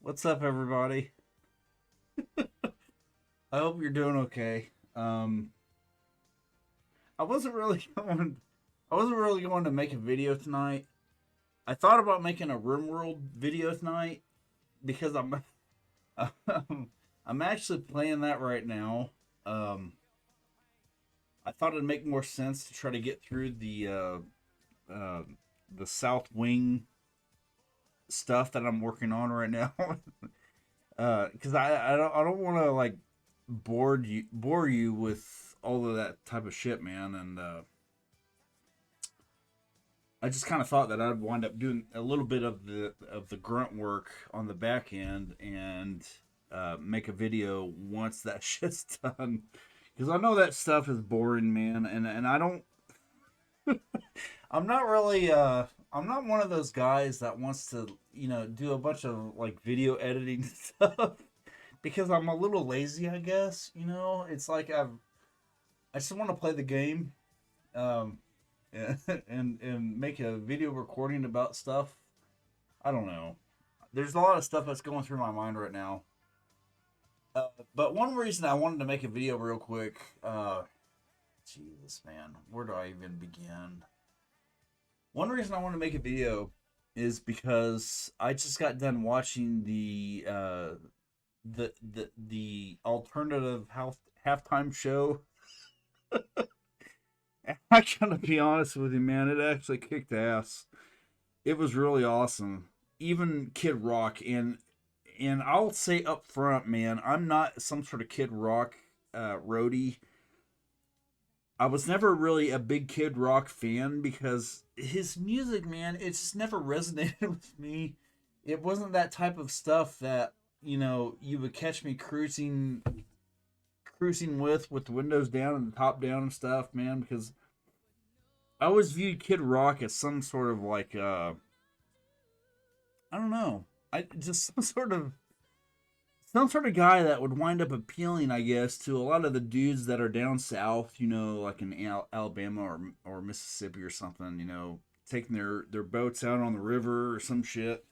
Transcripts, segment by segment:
What's up, everybody? I hope you're doing okay. I wasn't really going. I wasn't really going to make a video tonight. I thought about making a RimWorld video tonight because I'm actually playing that right now. Um, I thought it'd make more sense to try to get through uh, the South Wing stuff that I'm working on right now. Because I don't want to like bore you with all of that type of shit, man. And I just kind of thought that I'd wind up doing a little bit of the grunt work on the back end and make a video once that shit's done. Because I know that stuff is boring, man, and I don't. I'm not really. I'm not one of those guys that wants to, do a bunch of like video editing stuff because I'm a little lazy, I guess. It's like I just want to play the game, um, and make a video recording about stuff. I don't know. There's a lot of stuff that's going through my mind right now. But one reason I wanted to make a video real quick, Jesus man, where do I even begin? One reason I want to make a video is because I just got done watching the alternative halftime show. I gotta be honest with you, man. It actually kicked ass. It was really awesome. Even Kid Rock and I'll say up front, man, I'm not some sort of Kid Rock roadie. I was never really a big Kid Rock fan because his music, man, it just never resonated with me. It wasn't that type of stuff that you would catch me cruising with the windows down and the top down and stuff, man. Because I always viewed Kid Rock as some sort of like I don't know, I just some sort of guy that would wind up appealing, I guess, to a lot of the dudes that are down south, like in Alabama or Mississippi or something, taking their boats out on the river or some shit.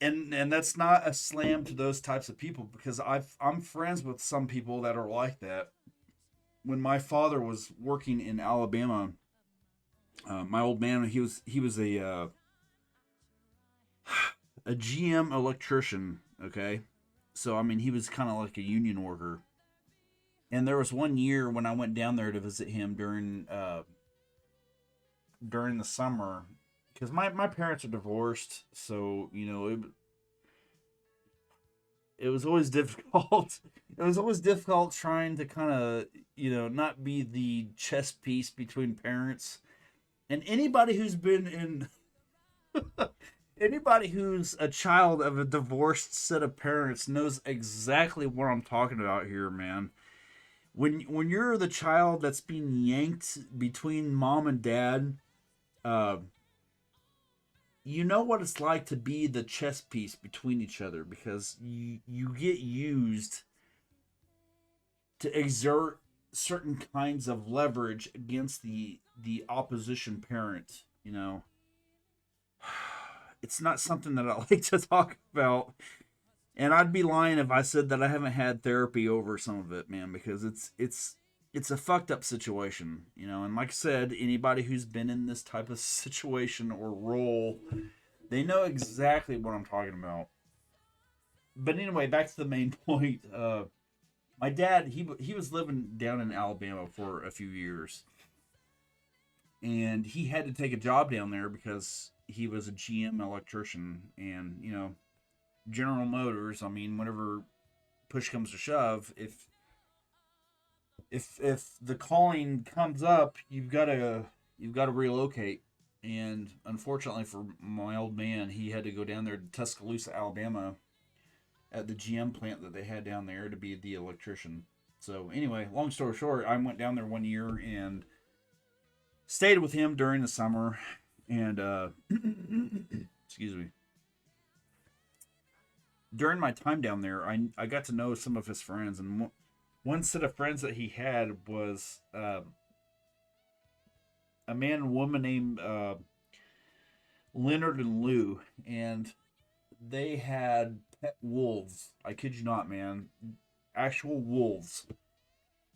And that's not a slam to those types of people because I'm friends with some people that are like that. When my father was working in Alabama, my old man he was a GM electrician. Okay, so I mean he was kind of like a union worker. And there was one year when I went down there to visit him during the summer because my parents are divorced, so it was always difficult. It was always difficult trying to kind of not be the chess piece between parents. And anybody who's a child of a divorced set of parents knows exactly what I'm talking about here, man. When you're the child that's being yanked between mom and dad, uh, you know what it's like to be the chess piece between each other because you get used to exert certain kinds of leverage against the opposition parent. It's not something that I like to talk about, and I'd be lying if I said that I haven't had therapy over some of it, man, because it's a fucked up situation. And like I said, anybody who's been in this type of situation or role, they know exactly what I'm talking about. But anyway, back to the main point. My dad, he was living down in Alabama for a few years, and he had to take a job down there because he was a GM electrician, and General Motors. I mean, whenever push comes to shove, if the calling comes up, you've got to relocate. And unfortunately for my old man, he had to go down there to Tuscaloosa, Alabama, at the GM plant that they had down there to be the electrician. So anyway, long story short, I went down there one year and stayed with him during the summer, and excuse me. During my time down there, I got to know some of his friends, and one set of friends that he had was a man and woman named Leonard and Lou, and they had wolves. I kid you not, man. Actual wolves.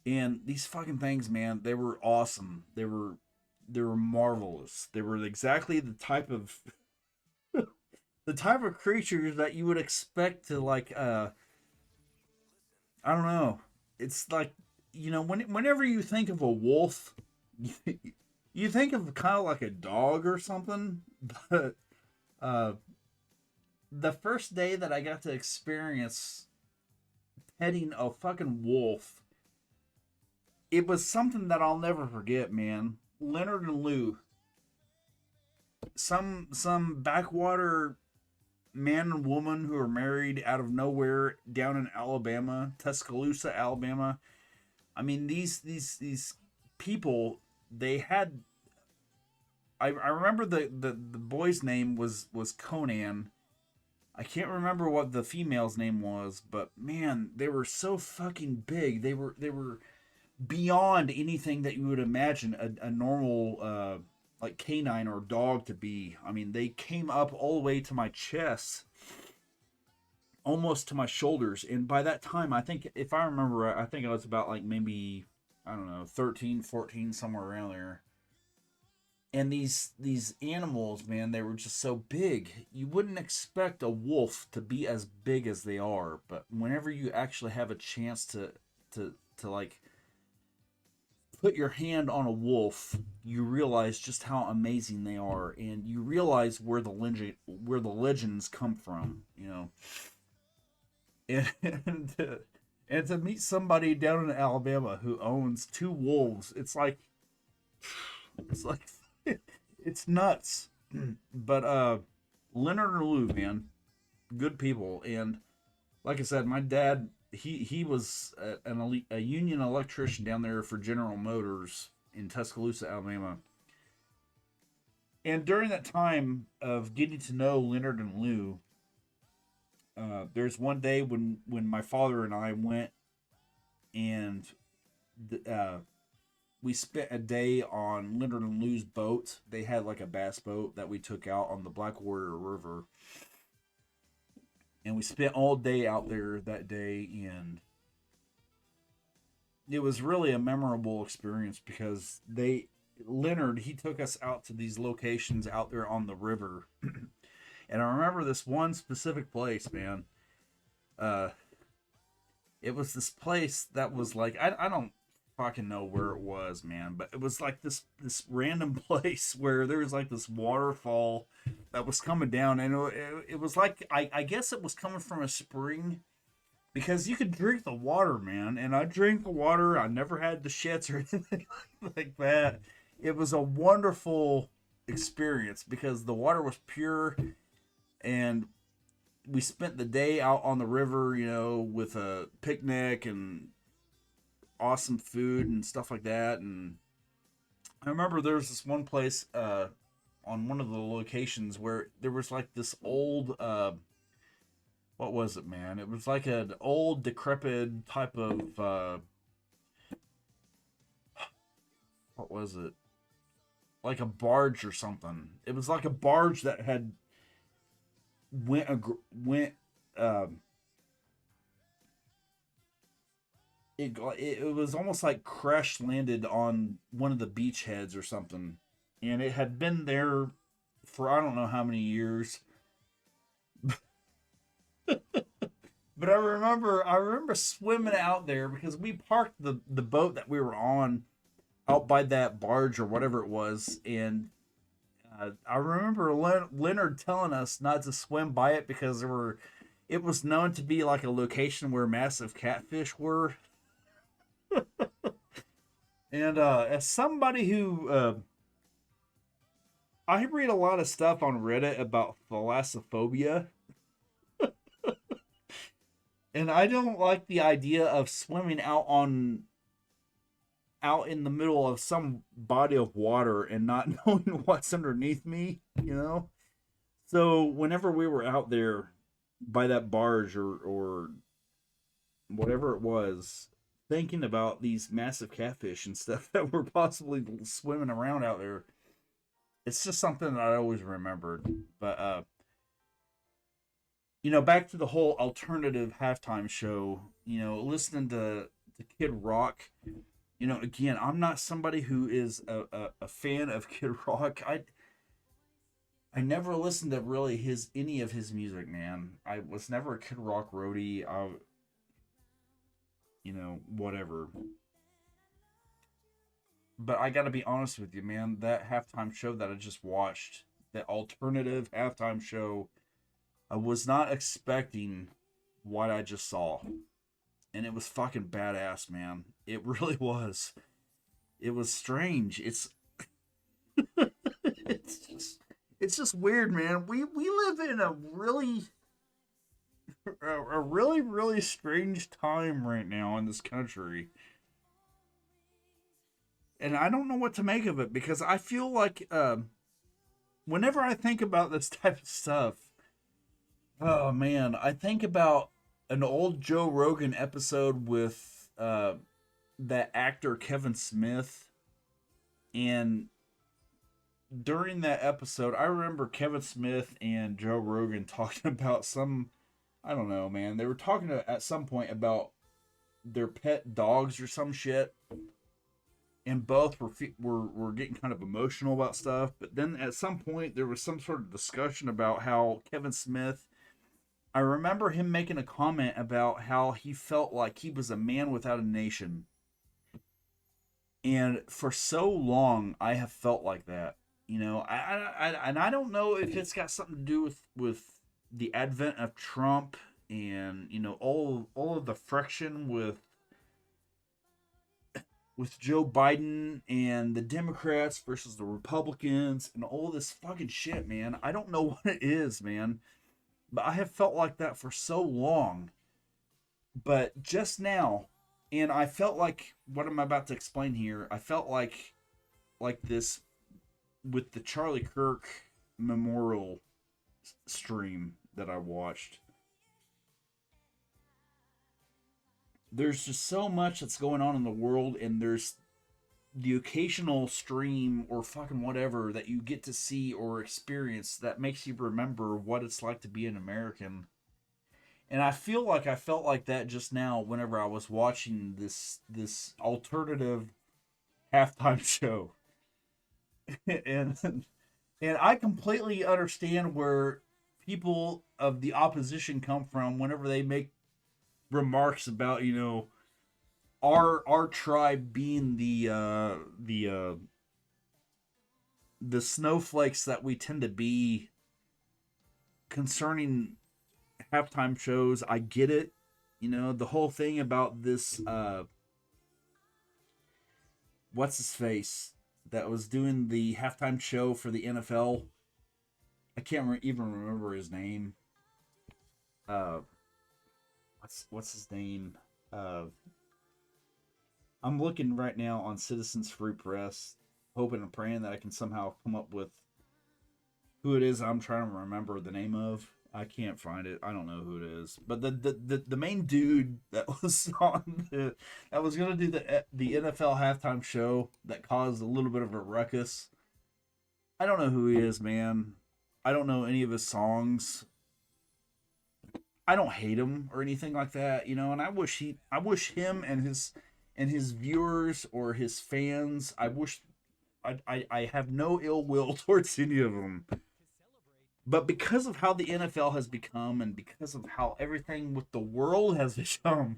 And these fucking things, man, they were awesome. They were marvelous. They were exactly the type of creatures that you would expect to like I don't know. It's like, whenever you think of a wolf, you think of kind of like a dog or something. But uh, the first day that I got to experience petting a fucking wolf, it was something that I'll never forget, man. Leonard and Lou, some backwater man and woman who are married out of nowhere down in Alabama, Tuscaloosa, Alabama. I mean, these people, they had. I remember the boy's name was Conan. I can't remember what the female's name was, but man, they were so fucking big. They were beyond anything that you would imagine a normal like canine or dog to be. I mean, they came up all the way to my chest, almost to my shoulders. And by that time, I think, if I remember right, I think I was about like maybe, I don't know, 13, 14, somewhere around there. And these animals, man, they were just so big. You wouldn't expect a wolf to be as big as they are, but whenever you actually have a chance to like put your hand on a wolf, you realize just how amazing they are, and you realize where the legends come from, and to meet somebody down in Alabama who owns two wolves, it's like it's nuts. But Leonard and Lou, man, good people. And like I said, my dad, he was a union electrician down there for General Motors in Tuscaloosa, Alabama. And during that time of getting to know Leonard and Lou, there's one day when my father and I went, and we spent a day on Leonard and Lou's boat. They had like a bass boat that we took out on the Blackwater River, and we spent all day out there that day. And it was really a memorable experience because Leonard, he took us out to these locations out there on the river. And I remember this one specific place, man. Uh, it was this place that was like, I don't fucking know where it was, man, but it was like this random place where there was like this waterfall that was coming down, and it was like, I guess it was coming from a spring, because you could drink the water, man. And I drank the water. I never had the shits or anything like that. It was a wonderful experience because the water was pure, and we spent the day out on the river, with a picnic and awesome food and stuff like that. And I remember there was this one place on one of the locations where there was like this old what was it, man? It was like an old decrepit type of what was it? Like a barge or something. It was like a barge that had went um it was almost like crash landed on one of the beachheads or something, and it had been there for I don't know how many years. But I remember swimming out there because we parked the boat that we were on out by that barge or whatever it was. And I remember Leonard telling us not to swim by it because it was known to be like a location where massive catfish were. And as somebody who I read a lot of stuff on Reddit about thalassophobia, and I don't like the idea of swimming out in the middle of some body of water and not knowing what's underneath me. So whenever we were out there by that barge or whatever it was, thinking about these massive catfish and stuff that were possibly swimming around out there, it's just something that I always remembered. But back to the whole alternative halftime show, listening to Kid Rock, again, I'm not somebody who is a fan of Kid Rock. I never listened to really any of his music, man. I was never a Kid Rock roadie. Whatever. But I got to be honest with you, man. That halftime show that I just watched, that alternative halftime show, I was not expecting what I just saw. And it was fucking badass, man. It really was. It was strange. It's just weird, man. We live in a really strange time right now in this country. And I don't know what to make of it because I feel like whenever I think about this type of stuff, oh man, I think about an old Joe Rogan episode with that actor Kevin Smith. And during that episode, I remember Kevin Smith and Joe Rogan talking about I don't know, man. They were talking at some point about their pet dogs or some shit, and both were getting kind of emotional about stuff. But then at some point, there was some sort of discussion about how Kevin Smith. I remember him making a comment about how he felt like he was a man without a nation, and for so long, I have felt like that. And I don't know if it's got something to do with the advent of Trump and all of the friction with Joe Biden and the Democrats versus the Republicans and all this fucking shit, man. I don't know what it is, man, but I have felt like that for so long. But just now, and I felt like what I'm about to explain here, I felt like this with the Charlie Kirk memorial stream that I watched. There's just so much that's going on in the world, and there's the occasional stream or fucking whatever that you get to see or experience that makes you remember what it's like to be an American. And I feel like I felt like that just now whenever I was watching this alternative halftime show. and and I completely understand where people of the opposition come from whenever they make remarks about our tribe being the snowflakes that we tend to be concerning halftime shows. I get it. The whole thing about this what's his face that was doing the halftime show for the NFL. I can't even remember his name. Uh what's his name? I'm looking right now on Citizens Free Press, hoping and praying that I can somehow come up with who it is I'm trying to remember the name of. I can't find it. I don't know who it is. But the main dude that was that was gonna do the NFL halftime show that caused a little bit of a ruckus. I don't know who he is, man. I don't know any of his songs. I don't hate him or anything like that, and I wish him and his viewers or his fans, I have no ill will towards any of them. But because of how the NFL has become and because of how everything with the world has become,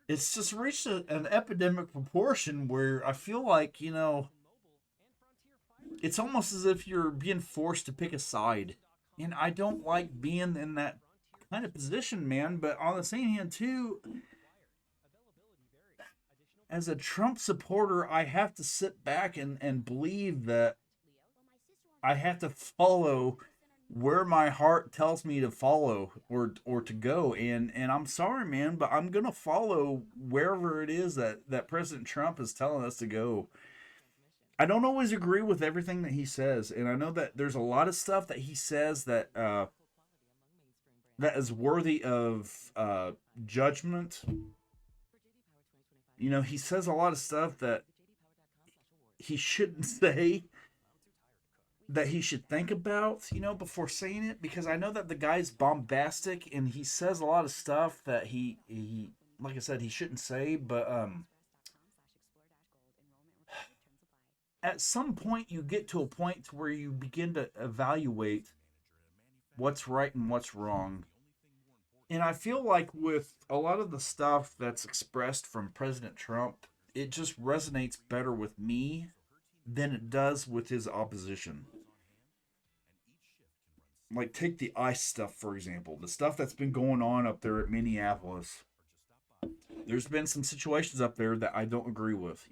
it's just reached an epidemic proportion where I feel like, it's almost as if you're being forced to pick a side. And I don't like being in that kind of position, man. But on the same hand, too, as a Trump supporter, I have to sit back and believe that I have to follow where my heart tells me to follow or to go. And I'm sorry, man, but I'm gonna follow wherever it is that President Trump is telling us to go. I don't always agree with everything that he says, and I know that there's a lot of stuff that he says that is worthy of judgment. He says a lot of stuff that he shouldn't say, that he should think about, before saying it, because I know that the guy's bombastic and he says a lot of stuff that he like I said he shouldn't say, but at some point you get to a point where you begin to evaluate what's right and what's wrong. And I feel like with a lot of the stuff that's expressed from President Trump, it just resonates better with me than it does with his opposition. Like, take the ICE stuff, for example, the stuff that's been going on up there at Minneapolis. There's been some situations up there that I don't agree with.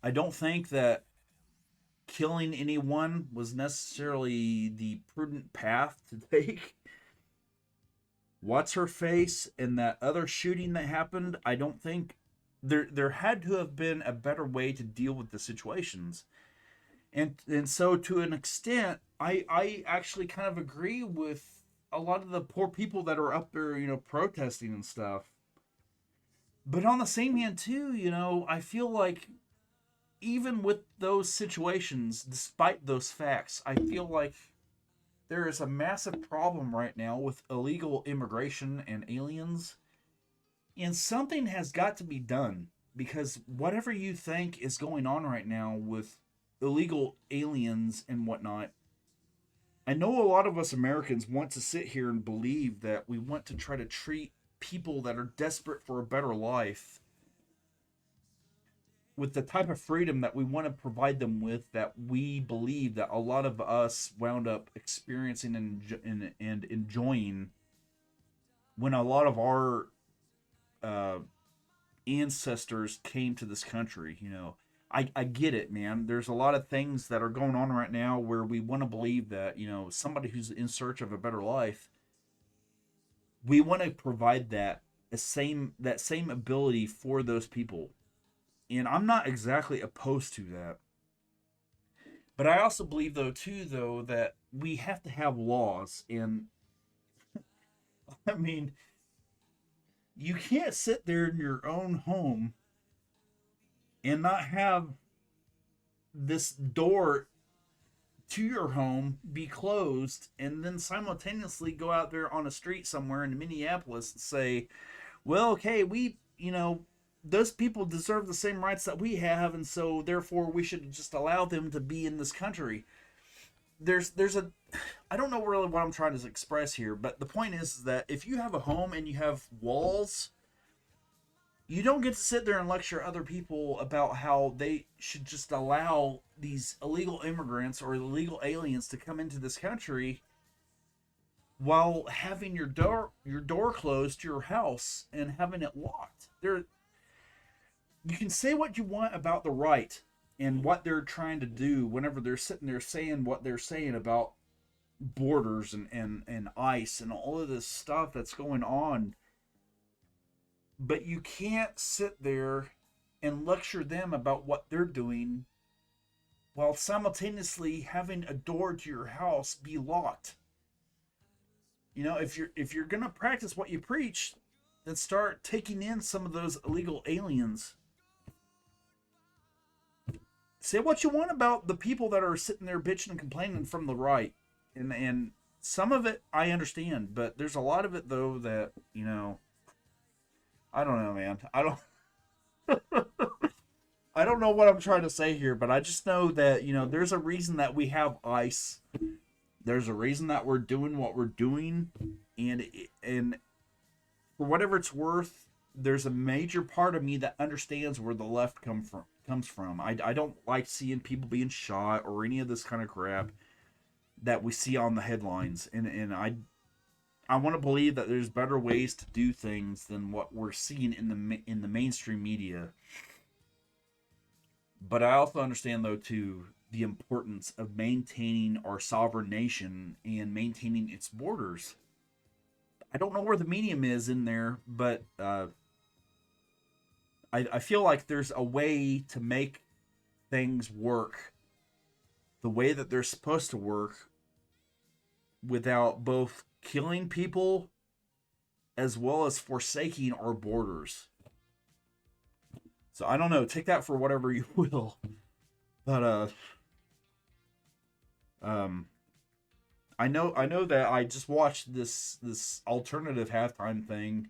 I don't think that killing anyone was necessarily the prudent path to take. What's her face and that other shooting that happened, I don't think there had to have been a better way to deal with the situations. And so to an extent, I actually kind of agree with a lot of the poor people that are up there, protesting and stuff. But on the same hand too, I feel like even with those situations, despite those facts, I feel like there is a massive problem right now with illegal immigration and aliens. And something has got to be done, because whatever you think is going on right now with illegal aliens and whatnot, I know a lot of us Americans want to sit here and believe that we want to try to treat people that are desperate for a better life with the type of freedom that we want to provide them with, that we believe that a lot of us wound up experiencing and enjoying when a lot of our uh, ancestors came to this country. I get it, man. There's a lot of things that are going on right now where we want to believe that, somebody who's in search of a better life, we want to provide that same ability for those people. And I'm not exactly opposed to that. But I also believe though that we have to have laws. And I mean, you can't sit there in your own home and not have this door to your home be closed, and then simultaneously go out there on a street somewhere in Minneapolis and say, well, okay, those people deserve the same rights that we have, and so therefore we should just allow them to be in this country. There's a I don't know really what I'm trying to express here, but the point is that if you have a home and you have walls, you don't get to sit there and lecture other people about how they should just allow these illegal immigrants or illegal aliens to come into this country while having your door closed to your house and having it locked. You can say what you want about the right and what they're trying to do whenever they're sitting there saying what they're saying about borders and ICE and all of this stuff that's going on. But you can't sit there and lecture them about what they're doing while simultaneously having a door to your house be locked. If you're gonna practice what you preach, then start taking in some of those illegal aliens. Say what you want about the people that are sitting there bitching and complaining from the right, and some of it I understand, but there's a lot of it though that I don't know, man. I don't know what I'm trying to say here, but I just know that there's a reason that we have ICE. There's a reason that we're doing what we're doing, and for whatever it's worth, there's a major part of me that understands where the left comes from. I don't like seeing people being shot or any of this kind of crap that we see on the headlines, and I want to believe that there's better ways to do things than what we're seeing in the mainstream media. But I also understand though too the importance of maintaining our sovereign nation and maintaining its borders. I don't know where the medium is in there, but I feel like there's a way to make things work the way that they're supposed to work without both killing people as well as forsaking our borders. So I don't know. Take that for whatever you will. But Um, I know that I just watched this alternative halftime thing,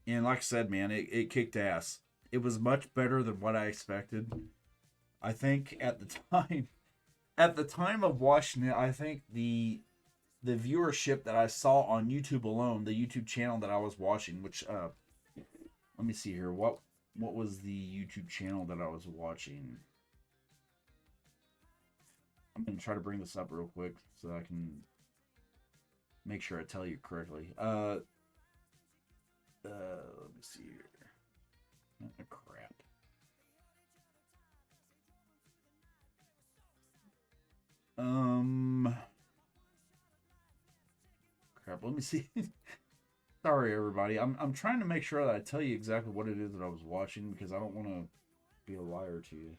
and like I said, man, it kicked ass. It was much better than what I expected. I think at the time of watching it, I think the viewership that I saw on YouTube alone, the YouTube channel that I was watching, which let me see here, what was the YouTube channel that I was watching? I'm gonna try to bring this up real quick so that I can make sure I tell you correctly. Let me see here. Oh, crap. Um, crap. Let me see. Sorry, everybody. I'm trying to make sure that I tell you exactly what it is that I was watching because I don't want to be a liar to you.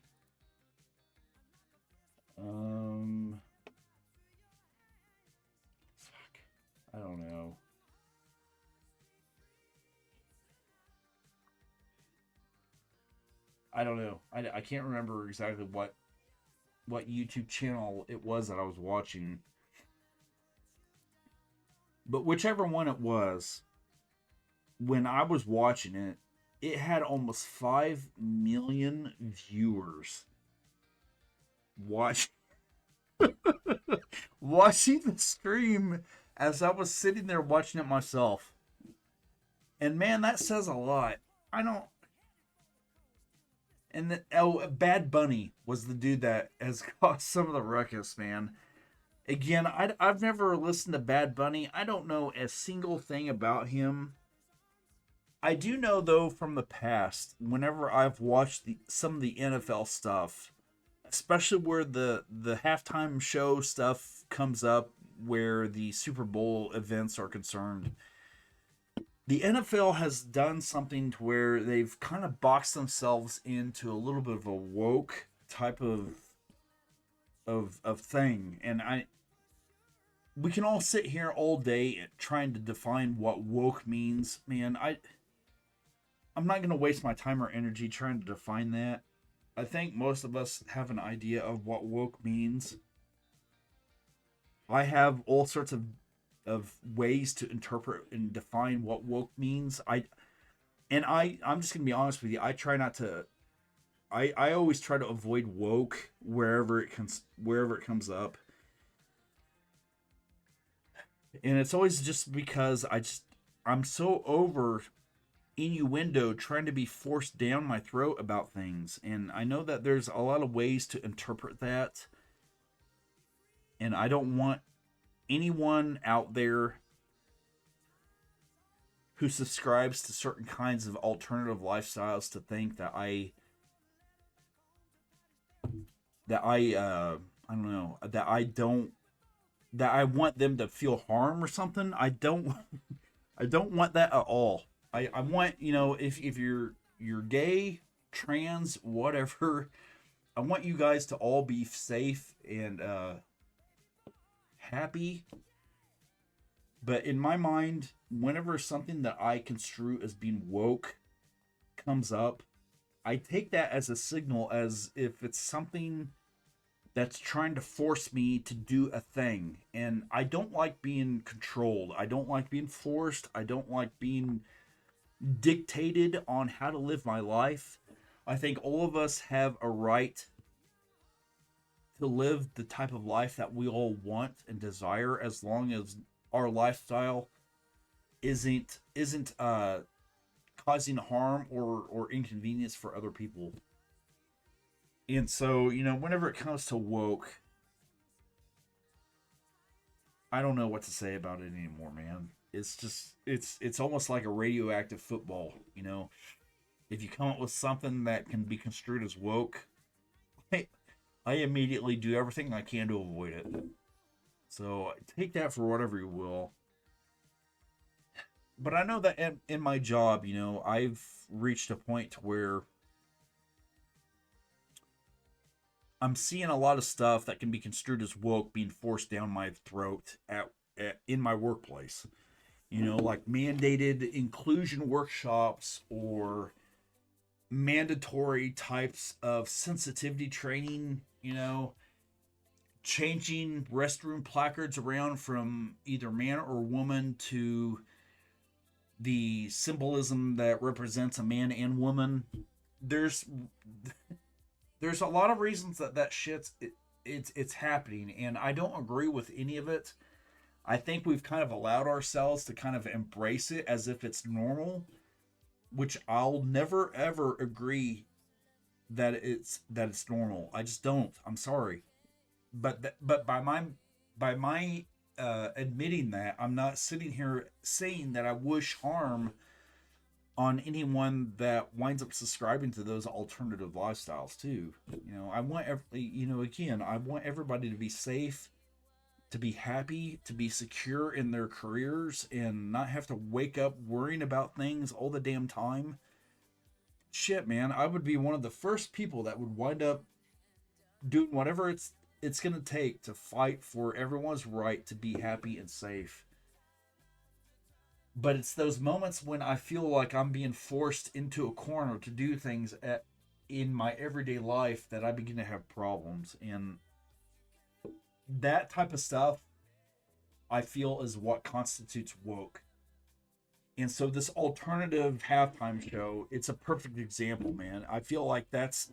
Fuck. I don't know. I don't know. I can't remember exactly what YouTube channel it was that I was watching. But whichever one it was, when I was watching it, it had almost 5 million viewers watch watching the stream as I was sitting there watching it myself. And man, that says a lot. I don't. And Bad Bunny was the dude that has caused some of the ruckus, man. Again, I've never listened to Bad Bunny. I don't know a single thing about him. I do know though from the past, whenever I've watched some of the NFL stuff, especially where the halftime show stuff comes up, where the Super Bowl events are concerned, the NFL has done something to where they've kind of boxed themselves into a little bit of a woke type of thing, and I we can all sit here all day trying to define what woke means, man. I'm not going to waste my time or energy trying to define that. I think most of us have an idea of what woke means. I have all sorts of ways to interpret and define what woke means. I'm just gonna be honest with you. I try not to. I always try to avoid woke wherever it comes up, and it's always just because I'm so over innuendo trying to be forced down my throat about things, and I know that there's a lot of ways to interpret that, and I don't want anyone out there who subscribes to certain kinds of alternative lifestyles to think I don't know, that I want them to feel harm or something. I don't I don't want that at all. I want, if you're gay, trans, whatever, I want you guys to all be safe and happy. But in my mind, whenever something that I construe as being woke comes up, I take that as a signal, as if it's something that's trying to force me to do a thing. And I don't like being controlled. I don't like being forced. I don't like being dictated on how to live my life. I think all of us have a right to live the type of life that we all want and desire, as long as our lifestyle isn't causing harm or inconvenience for other people. And so, whenever it comes to woke, I don't know what to say about it anymore, man. It's just it's almost like a radioactive football, If you come up with something that can be construed as woke, I, I immediately do everything I can to avoid it. So take that for whatever you will. But I know that in my job, I've reached a point where I'm seeing a lot of stuff that can be construed as woke being forced down my throat in my workplace. Like mandated inclusion workshops or mandatory types of sensitivity training, changing restroom placards around from either man or woman to the symbolism that represents a man and woman. There's there's a lot of reasons that it's happening, and I don't agree with any of it. I think we've kind of allowed ourselves to kind of embrace it as if it's normal, which I'll never ever agree that it's normal. I just don't. I'm sorry, but by my admitting that, I'm not sitting here saying that I wish harm on anyone that winds up subscribing to those alternative lifestyles too. I want again, I want everybody to be safe, to be happy, to be secure in their careers, and not have to wake up worrying about things all the damn time. Shit, man, I would be one of the first people that would wind up doing whatever it's going to take to fight for everyone's right to be happy and safe. But it's those moments when I feel like I'm being forced into a corner to do things in my everyday life that I begin to have problems. And that type of stuff, I feel, is what constitutes woke. And so this alternative halftime show, it's a perfect example, man. I feel like that's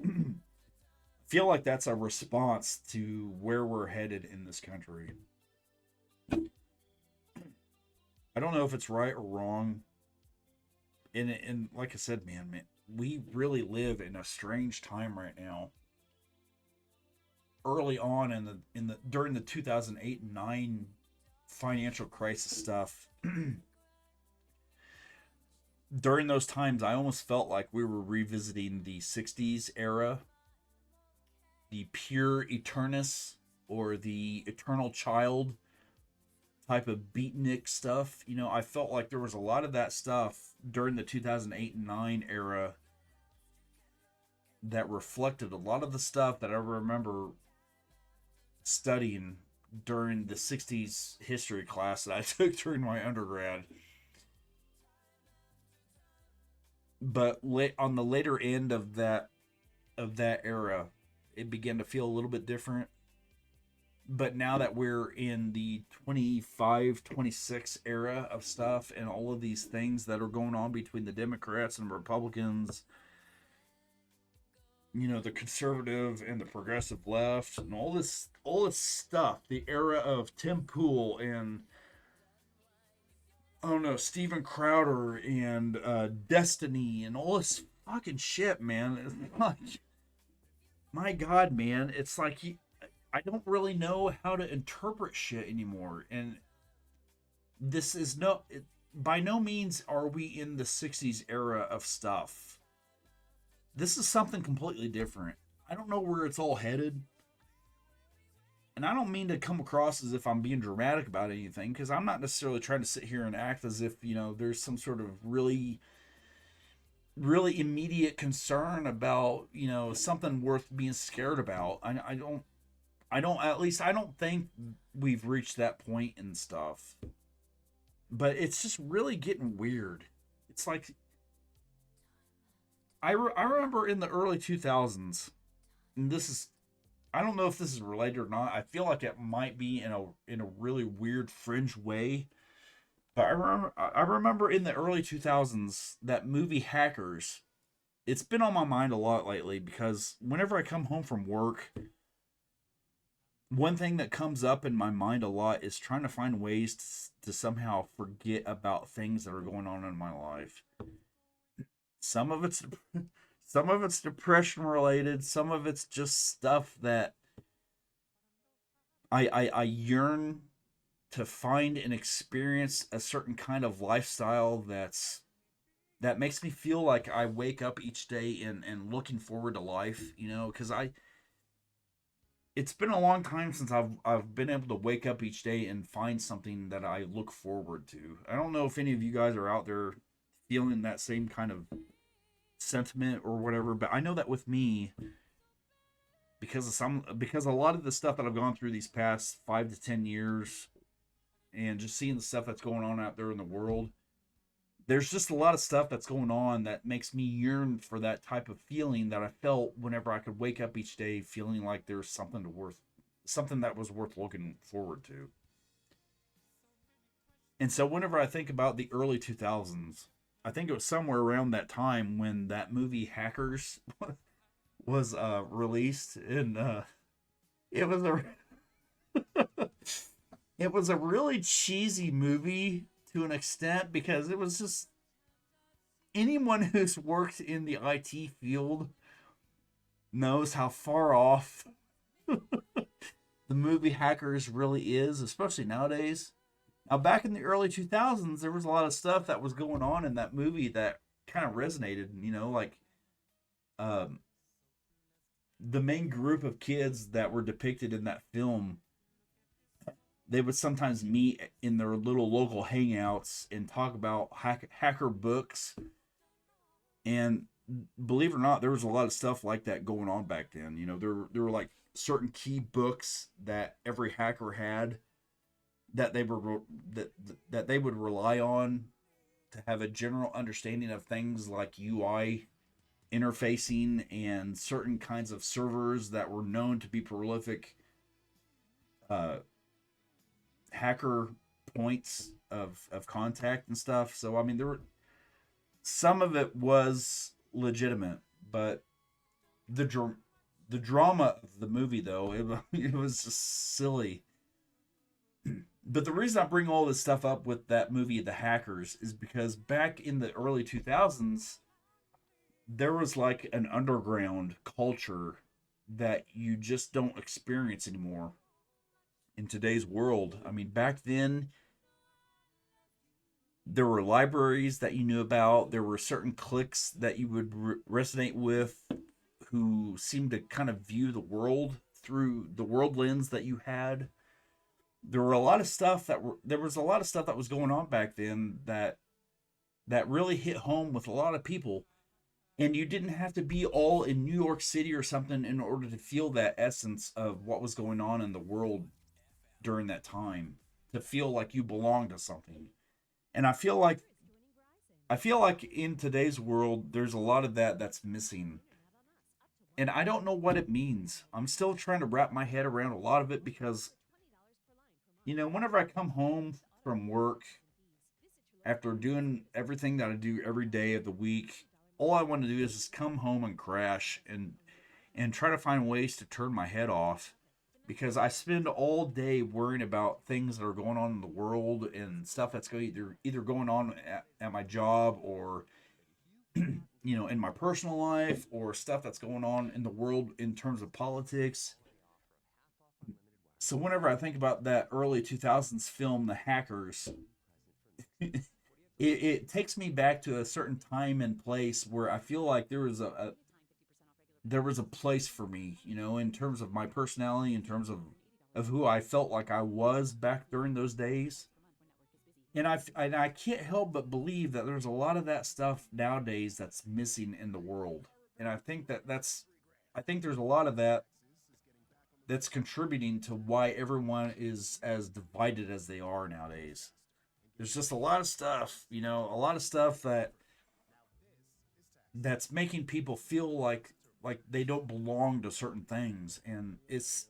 a response to where we're headed in this country. I don't know if it's right or wrong. And like I said, man, we really live in a strange time right now. Early on in the during the 2008 and 9 financial crisis stuff, during those times I almost felt like we were revisiting the 60s era, the pure eternus or the eternal child type of beatnik stuff. I felt like there was a lot of that stuff during the 2008 and 9 era that reflected a lot of the stuff that I remember studying during the 60s history class that I took during my undergrad. But on the later end of that era, it began to feel a little bit different. But now that we're in the 25, 26 era of stuff and all of these things that are going on between the Democrats and Republicans, the conservative and the progressive left and all this stuff, the era of Tim Pool and I don't know, Steven Crowder and Destiny and all this fucking shit, man. It's like, my God, man, it's like I don't really know how to interpret shit anymore. And this is by no means are we in the 60s era of stuff. This is something completely different. I don't know where it's all headed. And I don't mean to come across as if I'm being dramatic about anything, because I'm not necessarily trying to sit here and act as if, there's some sort of really, really immediate concern about, something worth being scared about. At least I don't think we've reached that point and stuff. But it's just really getting weird. It's like, I remember in the early 2000s, and I don't know if this is related or not. I feel like it might be in a really weird fringe way. But I remember in the early 2000s that movie Hackers. It's been on my mind a lot lately because whenever I come home from work, one thing that comes up in my mind a lot is trying to find ways to somehow forget about things that are going on in my life. Some of it's depression related. Some of it's just stuff that I yearn to find and experience a certain kind of lifestyle that makes me feel like I wake up each day and looking forward to life, because it's been a long time since I've been able to wake up each day and find something that I look forward to. I don't know if any of you guys are out there feeling that same kind of sentiment or whatever, but I know that with me, because a lot of the stuff that I've gone through these past 5 to 10 years and just seeing the stuff that's going on out there in the world, there's just a lot of stuff that's going on that makes me yearn for that type of feeling that I felt whenever I could wake up each day feeling like there's something something that was worth looking forward to. And so whenever I think about the early 2000s, I think it was somewhere around that time when that movie Hackers was released, and it was a it was a really cheesy movie to an extent, because it was just, anyone who's worked in the IT field knows how far off the movie Hackers really is, especially nowadays. Now, back in the early 2000s, there was a lot of stuff that was going on in that movie that kind of resonated, like um, the main group of kids that were depicted in that film. They would sometimes meet in their little local hangouts and talk about hacker books. And believe it or not, there was a lot of stuff like that going on back then. There were like certain key books that every hacker had, that that they would rely on to have a general understanding of things like UI interfacing and certain kinds of servers that were known to be prolific uh, hacker points of contact and stuff. So I mean, there were, some of it was legitimate, but the the drama of the movie, though, it was just silly. But the reason I bring all this stuff up with that movie, The Hackers, is because back in the early 2000s, there was like an underground culture that you just don't experience anymore in today's world. I mean, back then, there were libraries that you knew about. There were certain cliques that you would resonate with, who seemed to kind of view the world through the world lens that you had. There were a lot of stuff that were there was a lot of stuff that was going on back then that really hit home with a lot of people. And you didn't have to be all in New York City or something in order to feel that essence of what was going on in the world during that time, to feel like you belong to something. And I feel like in today's world there's a lot of that that's missing. And I don't know what it means. I'm still trying to wrap my head around a lot of it, because whenever I come home from work after doing everything that I do every day of the week, all I want to do is just come home and crash, and try to find ways to turn my head off, because I spend all day worrying about things that are going on in the world, and stuff that's going either going on at my job, or in my personal life, or stuff that's going on in the world in terms of politics. So whenever I think about that early 2000s film, The Hackers, it takes me back to a certain time and place where I feel like there was a place for me, in terms of my personality, in terms of who I felt like I was back during those days. And I can't help but believe that there's a lot of that stuff nowadays that's missing in the world. And I think there's a lot of that that's contributing to why everyone is as divided as they are nowadays. There's just a lot of stuff, a lot of stuff that's making people feel like they don't belong to certain things, and it's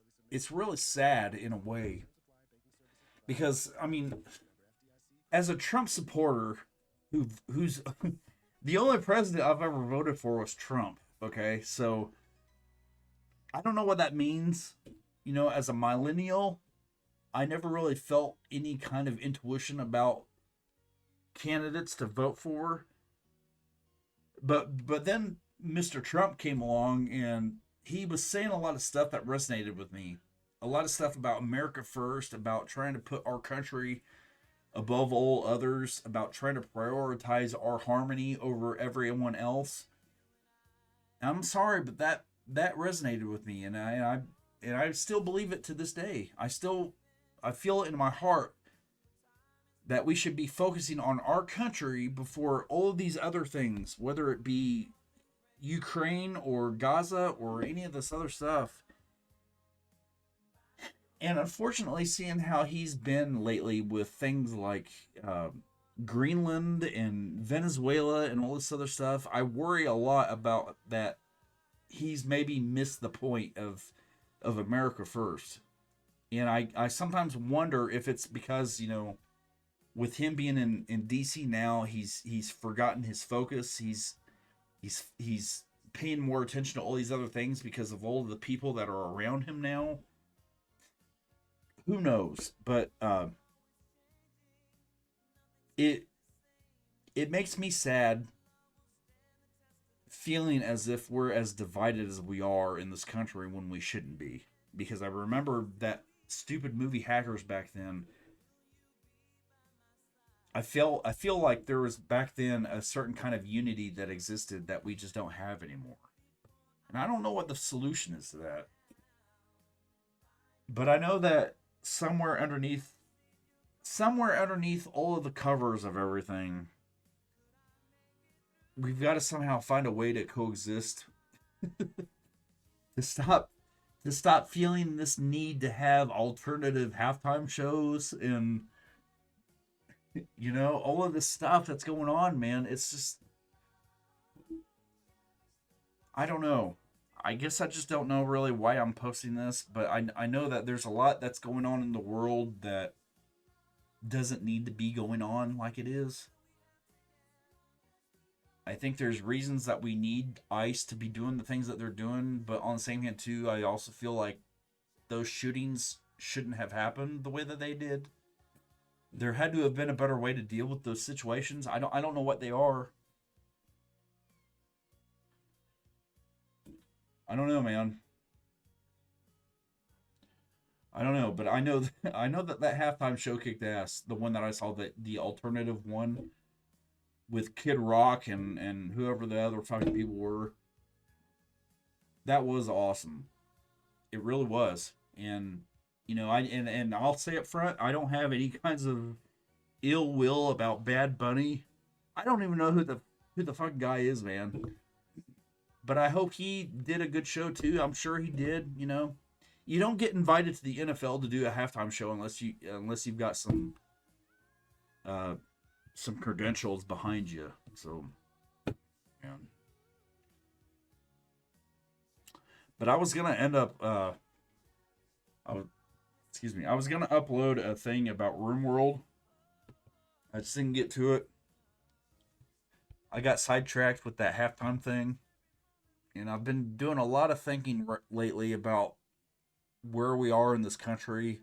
really sad in a way, because I mean, as a Trump supporter, who's the only president I've ever voted for was Trump. Okay, so I don't know what that means. As a millennial, I never really felt any kind of intuition about candidates to vote for. But then Mr. Trump came along, and he was saying a lot of stuff that resonated with me. A lot of stuff about America first, about trying to put our country above all others, about trying to prioritize our harmony over everyone else. I'm sorry, but that resonated with me, and I still believe it to this day. I feel it in my heart that we should be focusing on our country before all of these other things, whether it be Ukraine or Gaza or any of this other stuff. And unfortunately, seeing how he's been lately with things like Greenland and Venezuela and all this other stuff, I worry a lot about that. He's maybe missed the point of America first. And I sometimes wonder if it's because, with him being in DC now, he's forgotten his focus. He's paying more attention to all these other things because of all of the people that are around him now. Who knows? But it it makes me sad feeling as if we're as divided as we are in this country when we shouldn't be. Because I remember that stupid movie Hackers back then. I feel like there was back then a certain kind of unity that existed that we just don't have anymore. And I don't know what the solution is to that. But I know that somewhere underneath all of the covers of everything, we've got to somehow find a way to coexist, to stop feeling this need to have alternative halftime shows and all of this stuff that's going on, man. It's just, I don't know. I guess I just don't know really why I'm posting this, but I know that there's a lot that's going on in the world that doesn't need to be going on like it is. I think there's reasons that we need ICE to be doing the things that they're doing, but on the same hand too, I also feel like those shootings shouldn't have happened the way that they did. There had to have been a better way to deal with those situations. I don't know what they are. I don't know, man. I don't know, but I know I know that halftime show kicked ass. The one that I saw, the alternative one with Kid Rock and whoever the other fucking people were. That was awesome. It really was. And and I'll say up front, I don't have any kinds of ill will about Bad Bunny. I don't even know who the fucking guy is, man. But I hope he did a good show too. I'm sure he did. You don't get invited to the NFL to do a halftime show unless you've got uh some credentials behind you. So, yeah. But I was gonna end up I was excuse me, I was gonna upload a thing about RoomWorld. I just didn't get to it. I got sidetracked with that halftime thing, and I've been doing a lot of thinking lately about where we are in this country,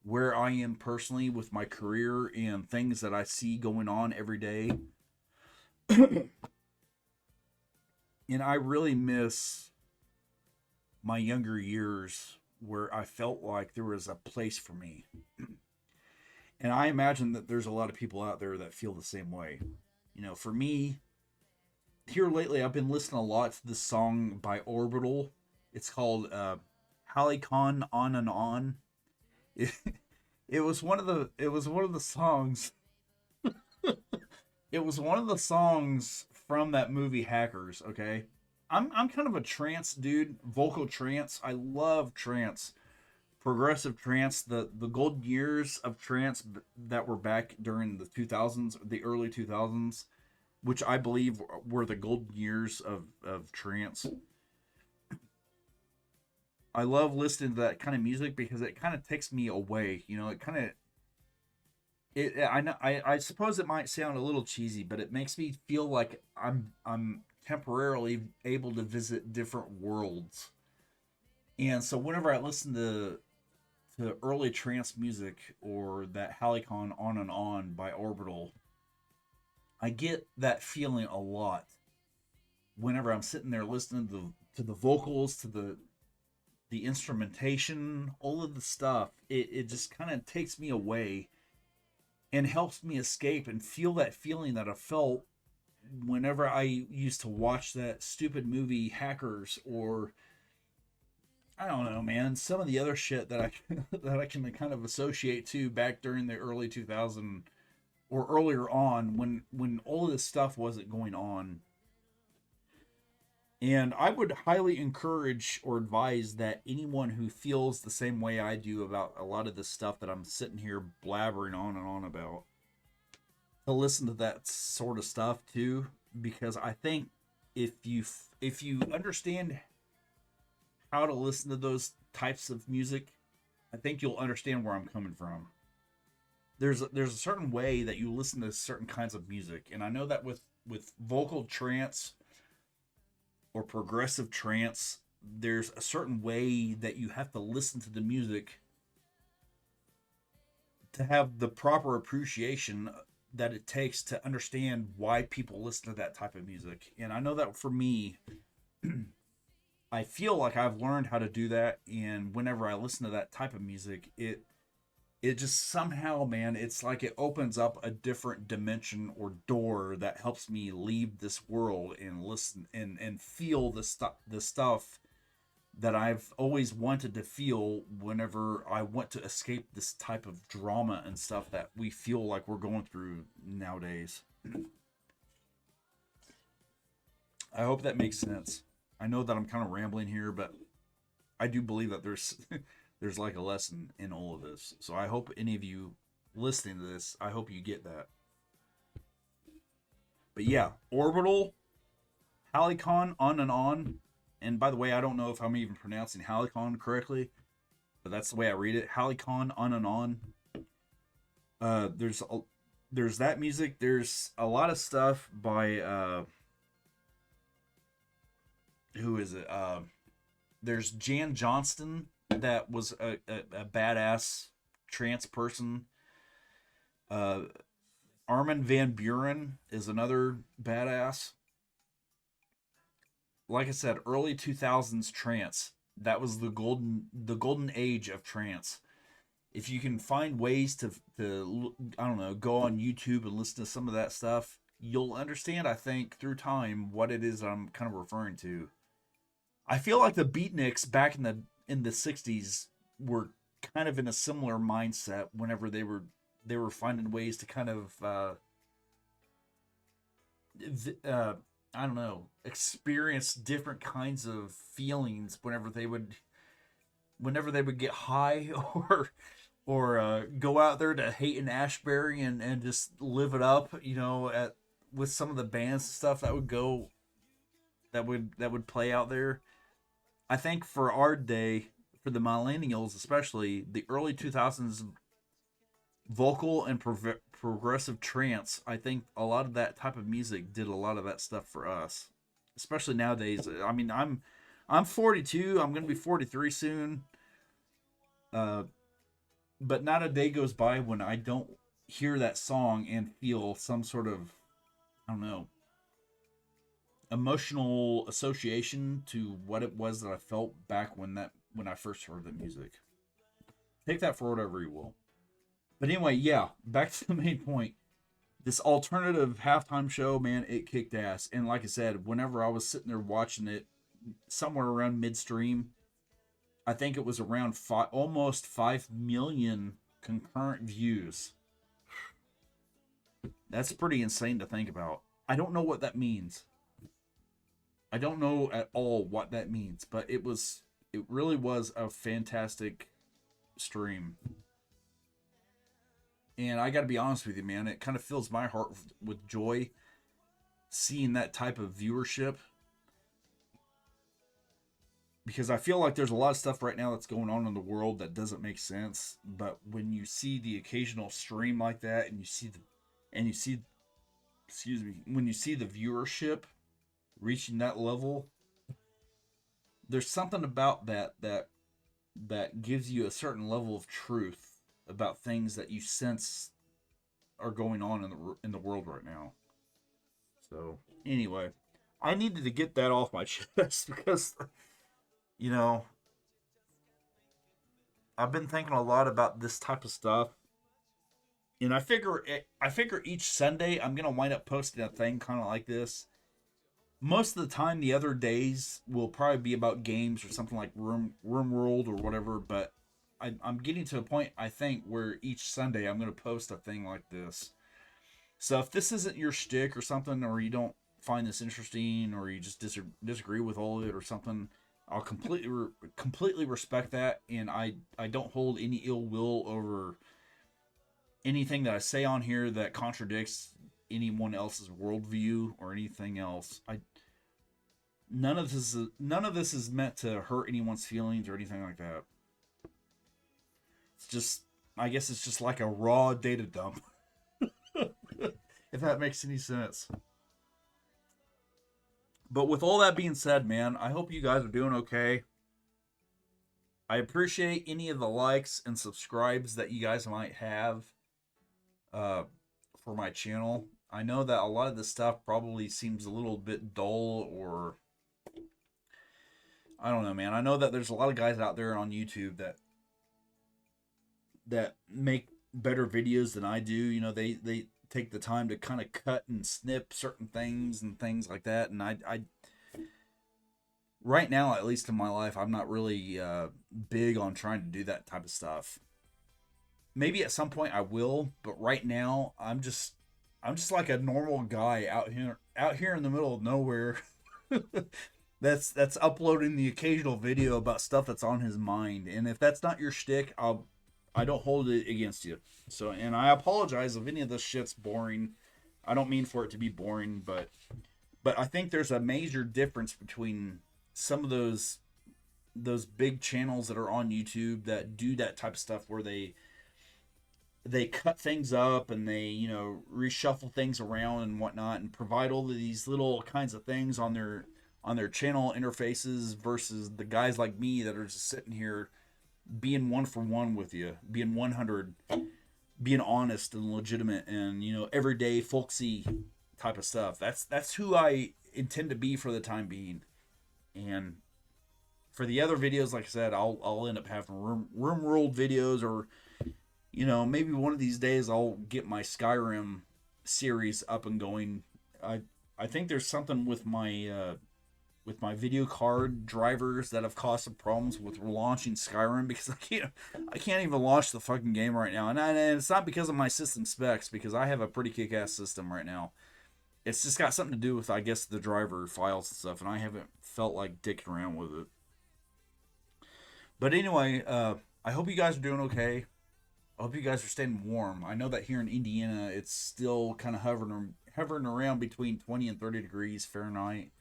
where I am personally with my career, and things that I see going on every day. And I really miss my younger years where I felt like there was a place for me. And I imagine that there's a lot of people out there that feel the same way. For me, here lately, I've been listening a lot to this song by Orbital. It's called Halicon On and On. It, it was one of the songs. It was one of the songs from that movie Hackers. Okay, I'm kind of a trance dude, vocal trance. I love trance, progressive trance, the golden years of trance that were back during the 2000s, the early 2000s, which I believe were the golden years of trance. I love listening to that kind of music because it kind of takes me away. It kind of I know I suppose it might sound a little cheesy, but it makes me feel like I'm temporarily able to visit different worlds. And so whenever I listen to early trance music or that Halicon On and On by Orbital, I get that feeling a lot whenever I'm sitting there listening to the vocals, to the instrumentation, all of the stuff. It just kind of takes me away and helps me escape and feel that feeling that I felt whenever I used to watch that stupid movie Hackers, or I don't know, man, some of the other shit that I that I can kind of associate to back during the early 2000 or earlier on when all of this stuff wasn't going on. And I would highly encourage or advise that anyone who feels the same way I do about a lot of this stuff that I'm sitting here blabbering on and on about, to listen to that sort of stuff too, because I think if you understand how to listen to those types of music, I think you'll understand where I'm coming from. There's a certain way that you listen to certain kinds of music, and I know that with vocal trance or progressive trance, there's a certain way that you have to listen to the music to have the proper appreciation that it takes to understand why people listen to that type of music. And I know that for me, I feel like I've learned how to do that. And whenever I listen to that type of music, it just somehow, man, it's like it opens up a different dimension or door that helps me leave this world and listen and feel the stuff that I've always wanted to feel whenever I want to escape this type of drama and stuff that we feel like we're going through nowadays. I hope that makes sense. I know that I'm kind of rambling here, but I do believe that there's there's like a lesson in all of this. So I hope any of you listening to this, I hope you get that. But yeah, Orbital, Halicon, On and On. And by the way, I don't know if I'm even pronouncing Halicon correctly, but that's the way I read it. Halicon, On and On. Uh, there's a, there's that music. There's a lot of stuff by who is it? There's Jan Johnston, that was a badass trance person. Uh, Armin van Buren is another badass. Like I said, early 2000s trance. That was the golden age of trance. If you can find ways to I don't know, go on YouTube and listen to some of that stuff, you'll understand, I think, through time what it is I'm kind of referring to. I feel like the Beatniks back in the 60s were kind of in a similar mindset whenever they were finding ways to kind of uh I don't know, experience different kinds of feelings whenever they would get high or go out there to Haight and Ashbury and just live it up, at with some of the bands and stuff that would play out there. I think for our day, for the millennials especially, the early 2000s vocal and progressive trance, I think a lot of that type of music did a lot of that stuff for us, especially nowadays. I mean, I'm 42. I'm gonna be 43 soon. Uh, but not a day goes by when I don't hear that song and feel some sort of, I don't know, emotional association to what it was that I felt back when I first heard the music. Take that for whatever you will. But anyway, yeah, back to the main point. This alternative halftime show, man, it kicked ass. And like I said, whenever I was sitting there watching it, somewhere around midstream, I think it was around almost 5 million concurrent views. That's pretty insane to think about. I don't know what that means. I don't know at all what that means, but it really was a fantastic stream. And I got to be honest with you, man, it kind of fills my heart with joy seeing that type of viewership, because I feel like there's a lot of stuff right now that's going on in the world that doesn't make sense. But when you see the occasional stream like that, and you see, excuse me, when you see the viewership reaching that level, there's something about that gives you a certain level of truth about things that you sense are going on in the world right now. So anyway, I needed to get that off my chest because you know I've been thinking a lot about this type of stuff, and I figure each Sunday I'm gonna wind up posting a thing kind of like this. Most of the time, the other days will probably be about games or something like Room World or whatever. But I'm getting to a point, I think, where each Sunday I'm going to post a thing like this. So if this isn't your shtick or something, or you don't find this interesting, or you just disagree with all of it or something, I'll completely respect that, and I don't hold any ill will over anything that I say on here that contradicts anyone else's worldview or anything else. I none of this is meant to hurt anyone's feelings or anything like that. It's just, I guess it's just like a raw data dump. If that makes any sense. But with all that being said, man, I hope you guys are doing okay. I appreciate any of the likes and subscribes that you guys might have uh, for my channel. I know that a lot of this stuff probably seems a little bit dull, or I don't know, man. I know that there's a lot of guys out there on YouTube that make better videos than I do. You know, they take the time to kind of cut and snip certain things and things like that. And I right now, at least in my life, I'm not really big on trying to do that type of stuff. Maybe at some point I will, but right now I'm just like a normal guy out here in the middle of nowhere. That's uploading the occasional video about stuff that's on his mind. And if that's not your shtick, I don't hold it against you. So, and I apologize if any of this shit's boring. I don't mean for it to be boring, but I think there's a major difference between some of those big channels that are on YouTube that do that type of stuff where they cut things up and they, you know, reshuffle things around and whatnot and provide all of these little kinds of things on their channel interfaces versus the guys like me that are just sitting here being one for one with you, being 100, being honest and legitimate and, you know, everyday folksy type of stuff. That's who I intend to be for the time being. And for the other videos, like I said, I'll end up having room world videos, or you know, maybe one of these days I'll get my Skyrim series up and going. I think there's something with my video card drivers that have caused some problems with launching Skyrim, because I can't even launch the fucking game right now. And it's not because of my system specs, because I have a pretty kick-ass system right now. It's just got something to do with, I guess, the driver files and stuff, and I haven't felt like dicking around with it. But anyway, I hope you guys are doing okay. I hope you guys are staying warm. I know that here in Indiana, it's still kind of hovering around between 20 and 30 degrees Fahrenheit.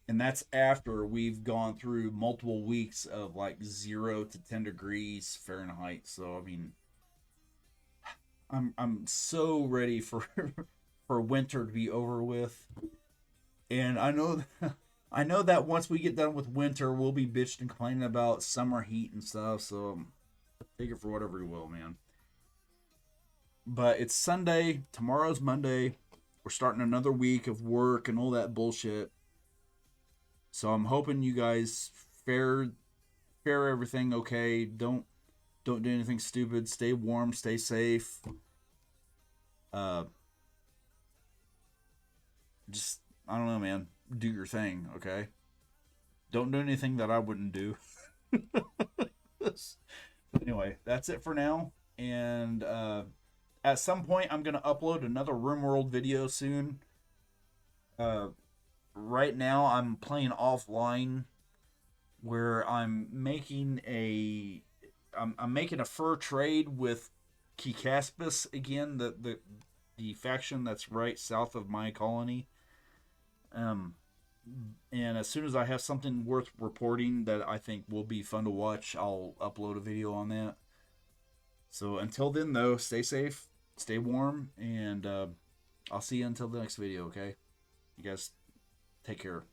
And that's after we've gone through multiple weeks of like 0 to 10 degrees Fahrenheit. So, I mean, I'm so ready for for winter to be over with. And I know that once we get done with winter, we'll be bitching and complaining about summer heat and stuff. So take it for whatever you will, man. But it's Sunday. Tomorrow's Monday. We're starting another week of work and all that bullshit. So I'm hoping you guys fare everything okay. Don't do anything stupid. Stay warm. Stay safe. Uh, just I don't know, man. Do your thing, okay? Don't do anything that I wouldn't do. Anyway, that's it for now. And at some point, I'm gonna upload another RimWorld video soon. Uh, right now, I'm playing offline, where I'm making a fur trade with Kikaspis again, the faction that's right south of my colony. Um, and as soon as I have something worth reporting that I think will be fun to watch, I'll upload a video on that. So until then, though, stay safe, stay warm, and I'll see you until the next video, okay? You guys take care.